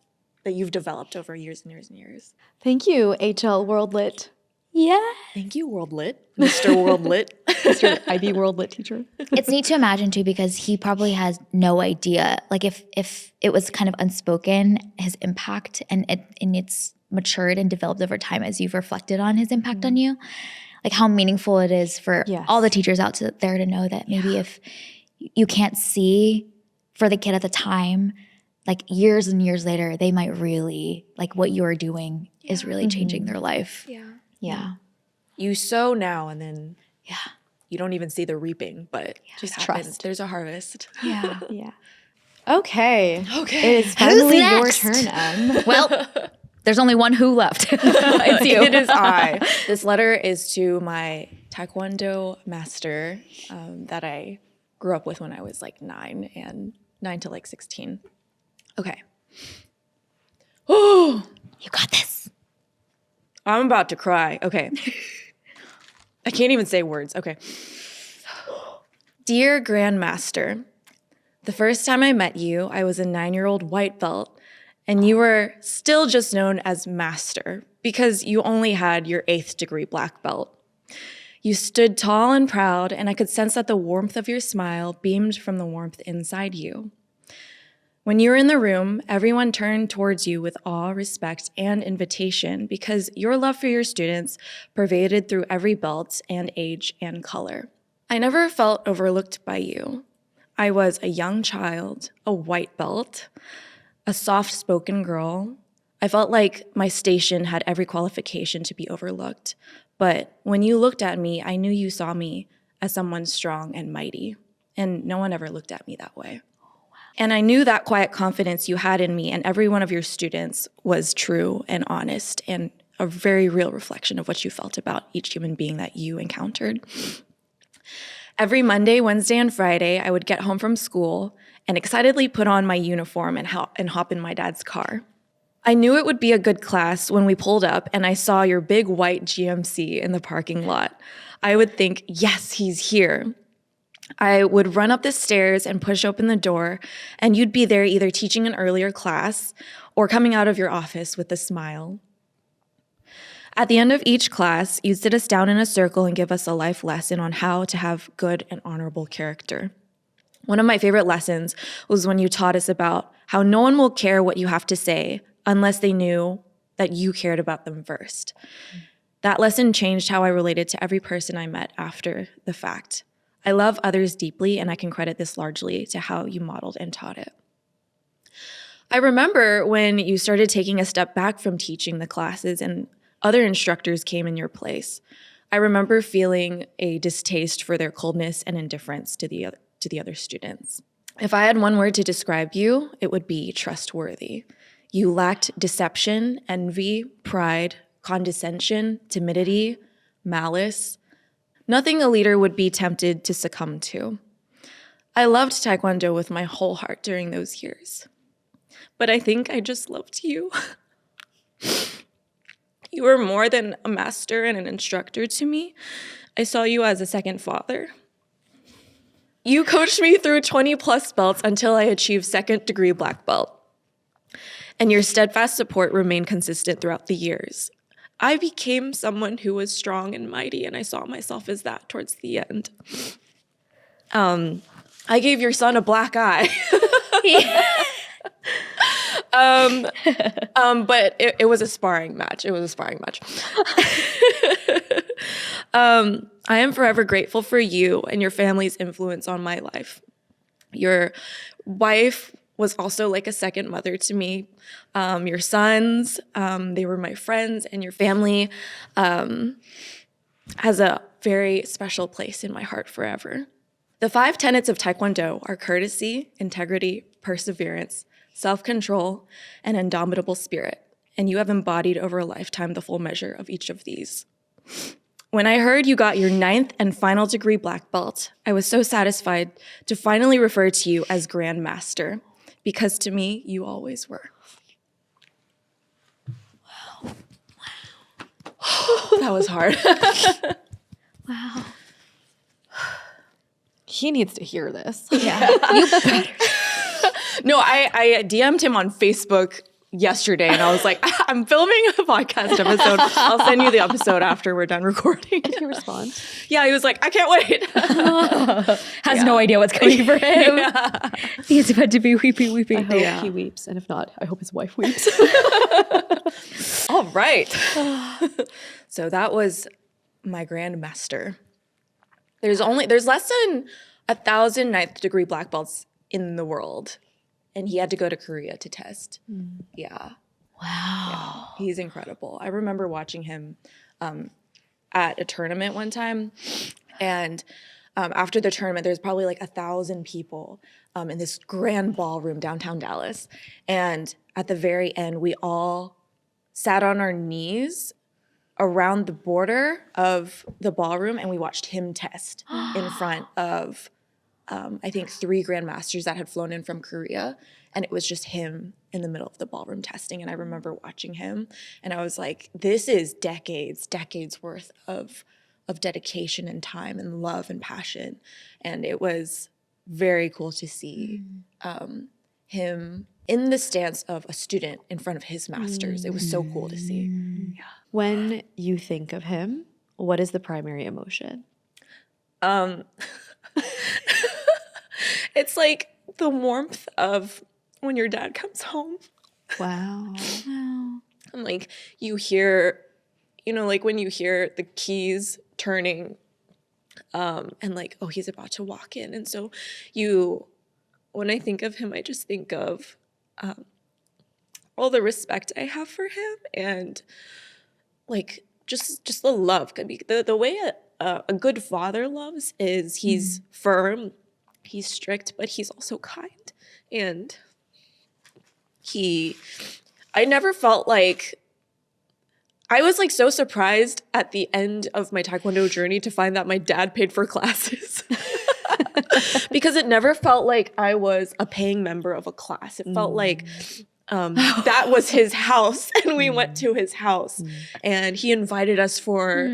you've developed over years and years and years. Thank you, HL World Lit. Yeah. Thank you, World Lit, Mr. World Lit. Mr. IB World Lit teacher. It's neat to imagine too, because he probably has no idea. Like if it was kind of unspoken, his impact and it's matured and developed over time as you've reflected on his impact on you, like how meaningful it is for all the teachers out there to know that maybe if you can't see for the kid at the time, like years and years later, they might really, like what you are doing is really changing their life. Yeah. You sow now and then you don't even see the reaping, but it just happens. trust. There's a harvest. Yeah. Yeah. Okay. Okay. It is finally your next? turn, Em. Well, there's only one who left. It's you. It is I. This letter is to my Taekwondo master that I grew up with when I was like 9 to like 16. Okay. Oh, You got this. I'm about to cry. Okay. I can't even say words. Okay. Dear Grandmaster, the first time I met you, I was a 9-year-old white belt, and you were still just known as Master because you only had your 8th degree black belt. You stood tall and proud, and I could sense that the warmth of your smile beamed from the warmth inside you. When you were in the room, everyone turned towards you with awe, respect, and invitation because your love for your students pervaded through every belt and age and color. I never felt overlooked by you. I was a young child, a white belt, a soft-spoken girl. I felt like my station had every qualification to be overlooked. But when you looked at me, I knew you saw me as someone strong and mighty. And no one ever looked at me that way. And I knew that quiet confidence you had in me and every one of your students was true and honest, and a very real reflection of what you felt about each human being that you encountered. Every Monday, Wednesday, and Friday, I would get home from school and excitedly put on my uniform and hop in my dad's car. I knew it would be a good class when we pulled up and I saw your big white GMC in the parking lot. I would think, yes, he's here. I would run up the stairs and push open the door, and you'd be there either teaching an earlier class or coming out of your office with a smile. At the end of each class, you'd sit us down in a circle and give us a life lesson on how to have good and honorable character. One of my favorite lessons was when you taught us about how no one will care what you have to say unless they knew that you cared about them first. That lesson changed how I related to every person I met after the fact. I love others deeply, and I can credit this largely to how you modeled and taught it. I remember when you started taking a step back from teaching the classes and other instructors came in your place. I remember feeling a distaste for their coldness and indifference to the other students. If I had one word to describe you, it would be trustworthy. You lacked deception, envy, pride, condescension, timidity, malice. Nothing a leader would be tempted to succumb to. I loved Taekwondo with my whole heart during those years. But I think I just loved you. You were more than a master and an instructor to me. I saw you as a second father. You coached me through 20 plus belts until I achieved second degree black belt. And your steadfast support remained consistent throughout the years. I became someone who was strong and mighty, and I saw myself as that towards the end. I gave your son a black eye. But it was a sparring match. I am forever grateful for you and your family's influence on my life. Your wife was also like a second mother to me. Your sons, they were my friends, and your family has a very special place in my heart forever. The 5 tenets of Taekwondo are courtesy, integrity, perseverance, self-control, and indomitable spirit, and you have embodied over a lifetime the full measure of each of these. When I heard you got your 9th and final degree black belt, I was so satisfied to finally refer to you as Grand Master, because to me, you always were. Wow. That was hard. Wow. He needs to hear this. Yeah. You better. No, I DM'd him on Facebook yesterday, and I was like, I'm filming a podcast episode. I'll send you the episode after we're done recording. Did he respond? Yeah, he was like, I can't wait. Has no idea what's coming for him. Yeah. He's about to be weepy. I hope he weeps, and if not, I hope his wife weeps. All right. So that was my Grand Master. There's less than 1,000 9th degree black belts in the world. And he had to go to Korea to test. Yeah. Wow. Yeah. He's incredible. I remember watching him at a tournament one time. And after the tournament, there's probably like 1,000 people in this grand ballroom downtown Dallas. And at the very end, we all sat on our knees around the border of the ballroom, and we watched him test in front of I think 3 grandmasters that had flown in from Korea, and it was just him in the middle of the ballroom testing. And I remember watching him, and I was like, this is decades worth of dedication and time and love and passion. And it was very cool to see him in the stance of a student in front of his masters. It was so cool to see. Yeah. When you think of him, what is the primary emotion? It's like the warmth of when your dad comes home. Wow. And like you hear, like when you hear the keys turning and like, oh, he's about to walk in. And so when I think of him, I just think of all the respect I have for him, and like just the love. I mean, the way a good father loves is he's firm, he's strict, but he's also kind. And I never felt like I was like so surprised at the end of my Taekwondo journey to find that my dad paid for classes. Because it never felt like I was a paying member of a class. It felt like that was his house, and we went to his house, and he invited us for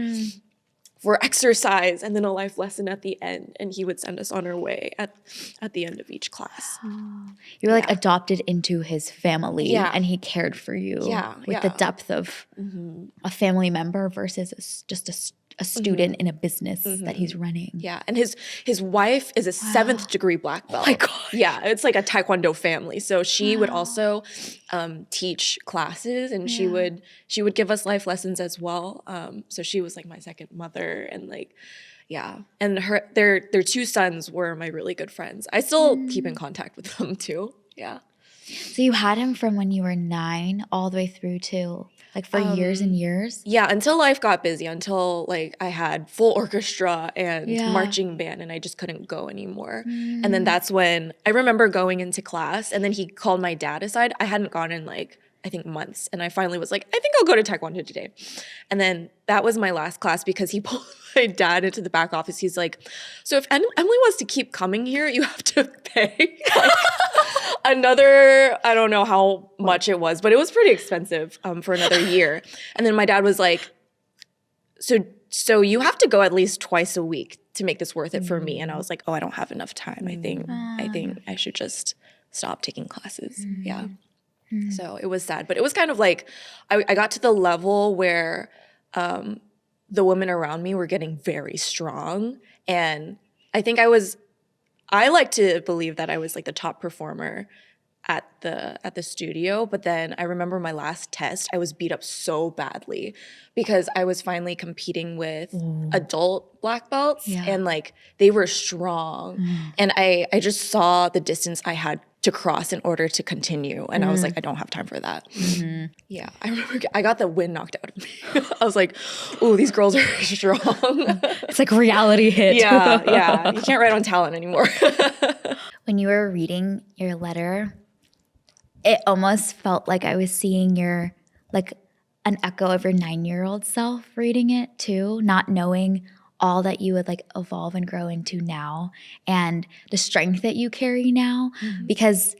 exercise and then a life lesson at the end, and he would send us on our way at the end of each class. You were like adopted into his family, and he cared for you with the depth of a family member versus just a student in a business that he's running. Yeah, and his wife is a 7th degree black belt. Oh my God. Yeah, it's like a Taekwondo family. So she would also teach classes, and she would give us life lessons as well. So she was like my second mother, and like, yeah. And their 2 sons were my really good friends. I still keep in contact with them too. Yeah. So you had him from when you were 9 all the way through to like for years and years? Yeah, until life got busy, until like I had full orchestra and marching band, and I just couldn't go anymore. And then that's when I remember going into class, and then he called my dad aside. I hadn't gone in like, I think, months. And I finally was like, I think I'll go to Taekwondo today. And then that was my last class because he pulled my dad into the back office. He's like, so if Emily wants to keep coming here, you have to pay like another, I don't know how much it was, but it was pretty expensive for another year. And then my dad was like, so you have to go at least twice a week to make this worth it for me. And I was like, oh, I don't have enough time. I think I should just stop taking classes. Yeah. So it was sad, but it was kind of like I got to the level where the women around me were getting very strong, and I think I like to believe that I was like the top performer at the studio. But then I remember my last test, I was beat up so badly because I was finally competing with adult black belts, and like they were strong, and I just saw the distance I had to cross in order to continue, and I was like, I don't have time for that. Yeah, I remember I got the wind knocked out of me. I was like, ooh, these girls are strong. It's like reality hit. Yeah, you can't write on talent anymore. When you were reading your letter, it almost felt like I was seeing your, like, an echo of your 9-year-old self reading it too, not knowing all that you would like evolve and grow into now, and the strength that you carry now, because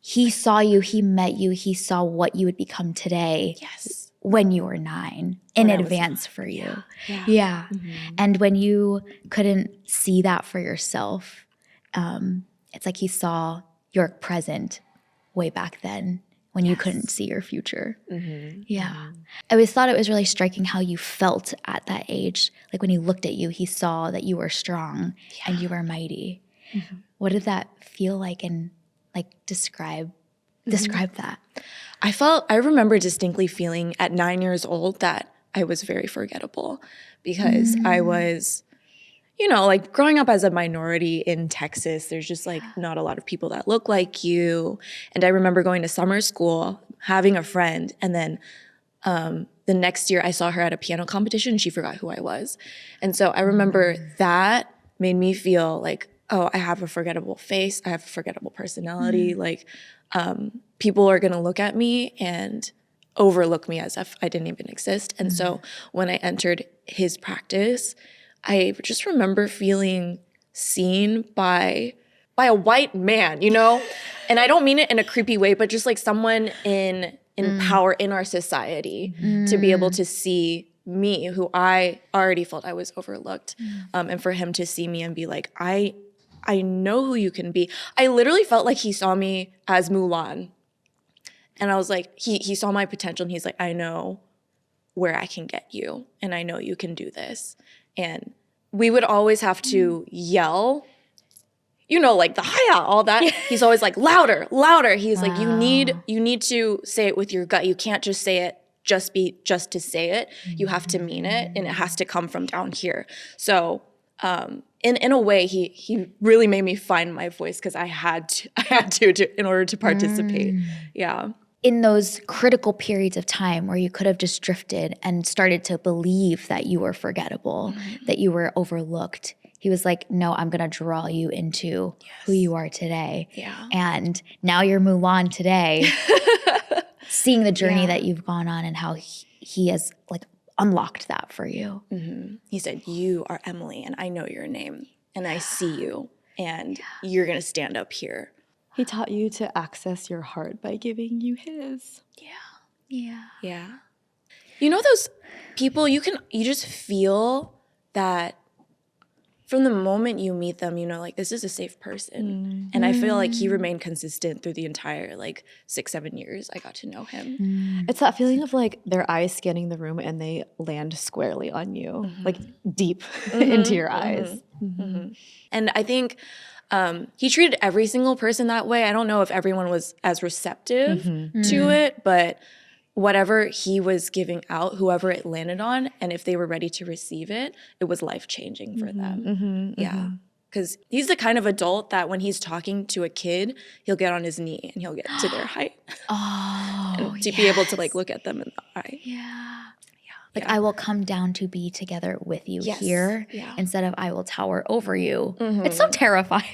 he saw you, he met you, he saw what you would become today. Yes. When you were 9 in advance for you. Yeah. And when you couldn't see that for yourself, it's like he saw your present way back then when you couldn't see your future. Yeah. I always thought it was really striking how you felt at that age. Like when he looked at you, he saw that you were strong and you were mighty. What did that feel like, and like describe that? I remember distinctly feeling at 9 years old that I was very forgettable because I was, you know, like growing up as a minority in Texas, there's just like not a lot of people that look like you. And I remember going to summer school, having a friend, and then the next year I saw her at a piano competition and she forgot who I was. And so I remember that made me feel like, oh, I have a forgettable face. I have a forgettable personality. Like people are going to look at me and overlook me as if I didn't even exist. And so when I entered his practice, I just remember feeling seen by a white man, you know? And I don't mean it in a creepy way, but just like someone in power in our society to be able to see me, who I already felt I was overlooked, and for him to see me and be like, I know who you can be. I literally felt like he saw me as Mulan. And I was like, he saw my potential, and he's like, I know where I can get you, and I know you can do this. And we would always have to yell, you know, like the hi-ya, all that. He's always like, louder, louder. He's like, you need to say it with your gut. You can't just say it just to say it. You have to mean it, and it has to come from down here. So in a way, he really made me find my voice because I had to in order to participate. Yeah. In those critical periods of time where you could have just drifted and started to believe that you were forgettable, that you were overlooked, he was like, no, I'm going to draw you into who you are today. Yeah. And now you're Mulan today, seeing the journey that you've gone on and how he has like unlocked that for you. He said, "You are Emily, and I know your name, and I see you, and you're going to stand up here." He taught you to access your heart by giving you his. Yeah. You know those people, you just feel that from the moment you meet them, you know, like, this is a safe person. And I feel like he remained consistent through the entire, like, 6-7 years I got to know him. It's that feeling of like their eyes scanning the room and they land squarely on you, like deep into your eyes. And I think he treated every single person that way. I don't know if everyone was as receptive to it, but whatever he was giving out, whoever it landed on, and if they were ready to receive it, it was life-changing for them. Yeah. Because he's the kind of adult that when he's talking to a kid, he'll get on his knee and he'll get to their height. And to be able to like look at them in the eye. Like, I will come down to be together with you here instead of I will tower over you. It's so terrifying.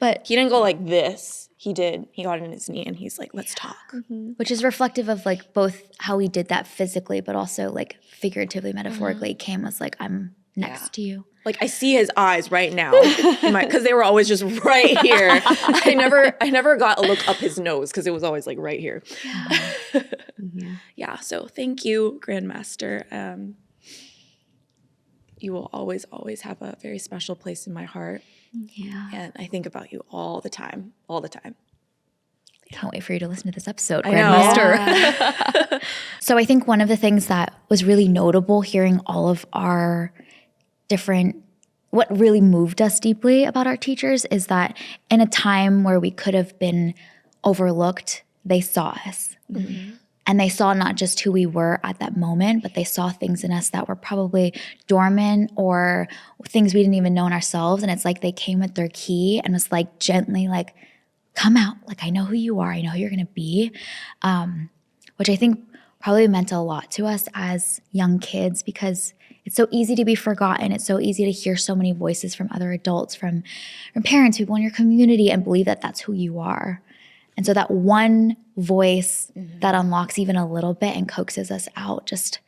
But he didn't go like this. He did. He got on his knee and he's like, let's talk. Which is reflective of like both how he did that physically, but also like figuratively, metaphorically, came as like, I'm next to you. Like, I see his eyes right now because they were always just right here. I never got a look up his nose because it was always like right here. So thank you, Grandmaster. You will always, always have a very special place in my heart. And I think about you all the time. Can't wait for you to listen to this episode, I know. Grandmaster. So I think one of the things that was really notable hearing all of our what really moved us deeply about our teachers is that in a time where we could have been overlooked, they saw us. And they saw not just who we were at that moment, but they saw things in us that were probably dormant or things we didn't even know in ourselves. And it's like they came with their key and was like gently like, come out. Like, I know who you are. I know who you're going to be. Which I think probably meant a lot to us as young kids because it's so easy to be forgotten. It's so easy to hear so many voices from other adults, from parents, people in your community, and believe that that's who you are. And so that one voice that unlocks even a little bit and coaxes us out just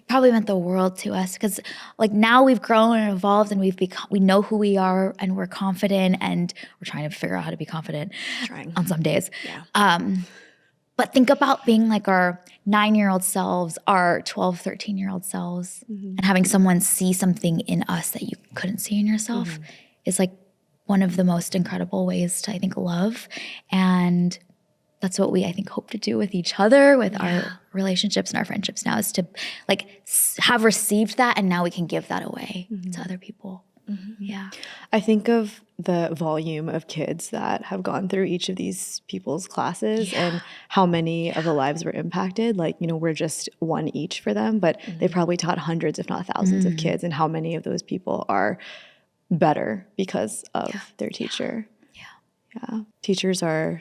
probably meant the world to us because like now we've grown and evolved and we know who we are and we're confident and we're trying to figure out how to be confident on some days. But think about being like our 9-year-old selves, our 12, 13-year-old selves and having someone see something in us that you couldn't see in yourself is like one of the most incredible ways to, I think, love. And that's what we, I think, hope to do with each other, with our relationships and our friendships now is to like have received that and now we can give that away to other people. I think of the volume of kids that have gone through each of these people's classes and how many of the lives were impacted. Like, you know, we're just one each for them, but they probably taught hundreds, if not thousands of kids, and how many of those people are better because of their teacher. Teachers are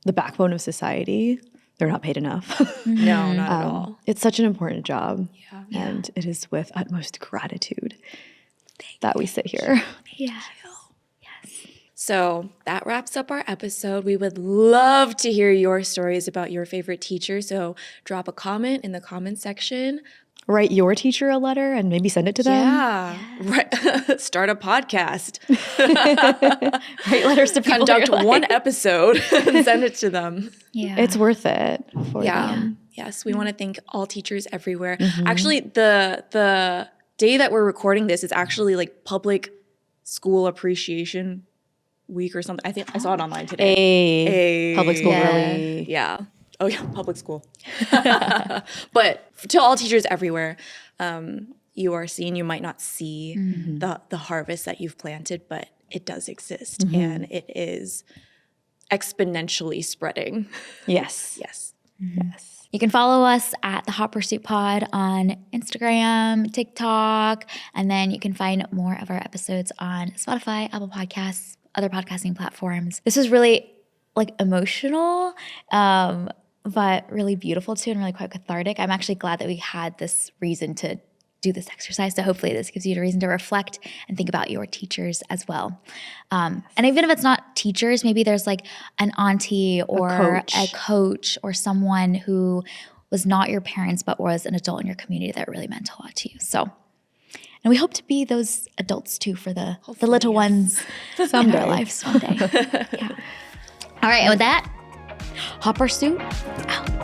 the backbone of society. They're not paid enough. No, not at all. It's such an important job. And it is with utmost gratitude that we sit here. So that wraps up our episode. We would love to hear your stories about your favorite teacher. So drop a comment in the comment section. Write your teacher a letter and maybe send it to them. Start a podcast. Write letters to people. Conduct one episode and send it to them. It's worth it for them. Yes, we want to thank all teachers everywhere. Actually, the day that we're recording this is actually like Public School Appreciation Week or something. I think I saw it online today. Public school really. Oh yeah, public school. But to all teachers everywhere, you are seen. You might not see the harvest that you've planted, but it does exist and it is exponentially spreading. Yes. You can follow us at the Hot Pursuit Pod on Instagram, TikTok, and then you can find more of our episodes on Spotify, Apple Podcasts, other podcasting platforms. This was really like emotional, but really beautiful too and really quite cathartic. I'm actually glad that we had this reason to do this exercise. So hopefully this gives you a reason to reflect and think about your teachers as well. And even if it's not teachers, maybe there's like an auntie or a coach or someone who was not your parents, but was an adult in your community that really meant a lot to you. So, and we hope to be those adults too for the little ones in our lives someday. Yeah. All right, and with that, hop our suit out.